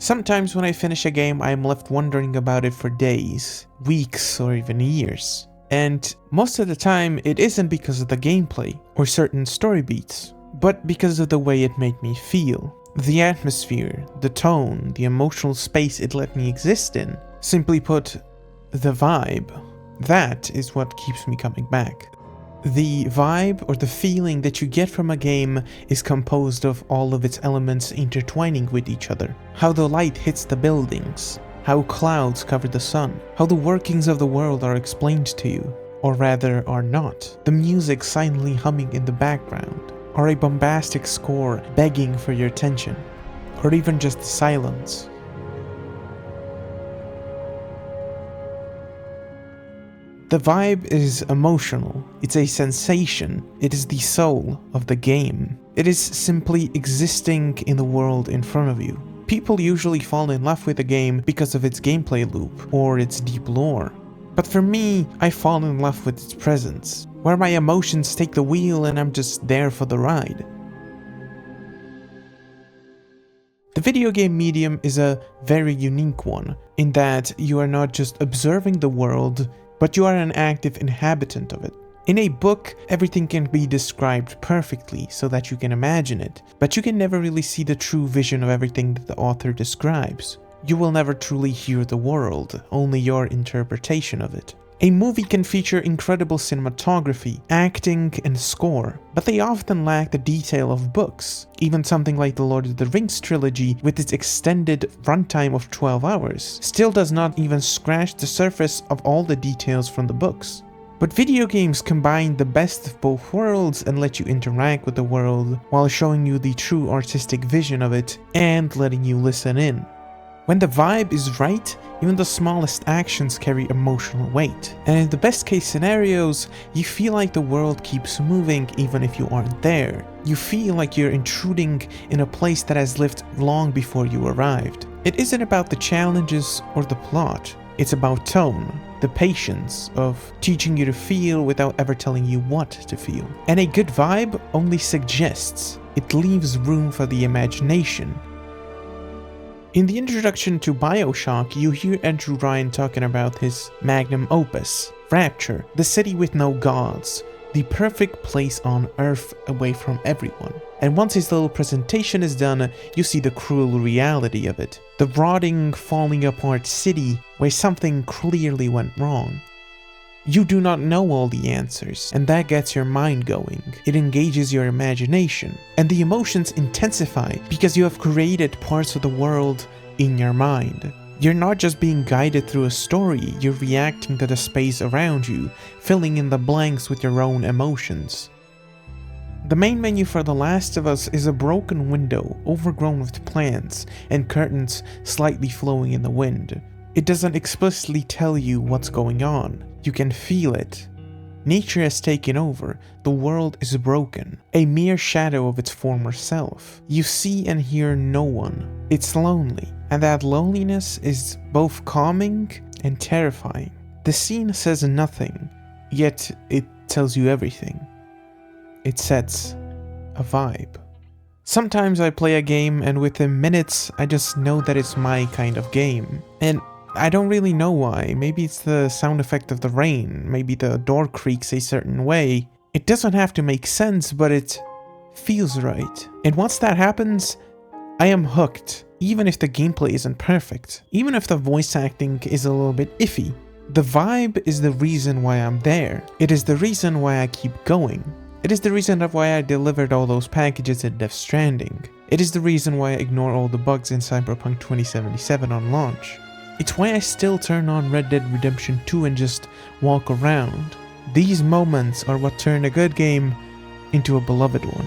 Sometimes when I finish a game, I am left wondering about it for days, weeks, or even years. And most of the time, it isn't because of the gameplay or certain story beats, but because of the way it made me feel. The atmosphere, the tone, the emotional space it let me exist in. Simply put, the vibe. That is what keeps me coming back. The vibe or the feeling that you get from a game is composed of all of its elements intertwining with each other. How the light hits the buildings, how clouds cover the sun, how the workings of the world are explained to you, or rather are not. The music silently humming in the background, or a bombastic score begging for your attention, or even just silence. The vibe is emotional, it's a sensation, it is the soul of the game. It is simply existing in the world in front of you. People usually fall in love with a game because of its gameplay loop or its deep lore. But for me, I fall in love with its presence, where my emotions take the wheel and I'm just there for the ride. The video game medium is a very unique one, in that you are not just observing the world, but you are an active inhabitant of it. In a book, everything can be described perfectly so that you can imagine it, but you can never really see the true vision of everything that the author describes. You will never truly hear the world, only your interpretation of it. A movie can feature incredible cinematography, acting, and score, but they often lack the detail of books. Even something like the Lord of the Rings trilogy, with its extended runtime of 12 hours, still does not even scratch the surface of all the details from the books. But video games combine the best of both worlds and let you interact with the world while showing you the true artistic vision of it and letting you listen in. When the vibe is right, even the smallest actions carry emotional weight. And in the best case scenarios, you feel like the world keeps moving even if you aren't there. You feel like you're intruding in a place that has lived long before you arrived. It isn't about the challenges or the plot. It's about tone, the patience of teaching you to feel without ever telling you what to feel. And a good vibe only suggests. It leaves room for the imagination. In the introduction to BioShock, you hear Andrew Ryan talking about his magnum opus, Rapture, the city with no gods, the perfect place on Earth away from everyone. And once his little presentation is done, you see the cruel reality of it. The rotting, falling apart city where something clearly went wrong. You do not know all the answers, and that gets your mind going. It engages your imagination, and the emotions intensify because you have created parts of the world in your mind. You're not just being guided through a story, you're reacting to the space around you, filling in the blanks with your own emotions. The main menu for The Last of Us is a broken window, overgrown with plants, and curtains slightly flowing in the wind. It doesn't explicitly tell you what's going on. You can feel it. Nature has taken over. The world is broken, a mere shadow of its former self. You see and hear no one. It's lonely, and that loneliness is both calming and terrifying. The scene says nothing, yet it tells you everything. It sets a vibe. Sometimes I play a game and within minutes I just know that it's my kind of game. And I don't really know why. Maybe it's the sound effect of the rain, maybe the door creaks a certain way. It doesn't have to make sense, but it feels right. And once that happens, I am hooked, even if the gameplay isn't perfect, even if the voice acting is a little bit iffy. The vibe is the reason why I'm there. It is the reason why I keep going. It is the reason of why I delivered all those packages in Death Stranding. It is the reason why I ignore all the bugs in Cyberpunk 2077 on launch. It's why I still turn on Red Dead Redemption 2 and just walk around. These moments are what turn a good game into a beloved one.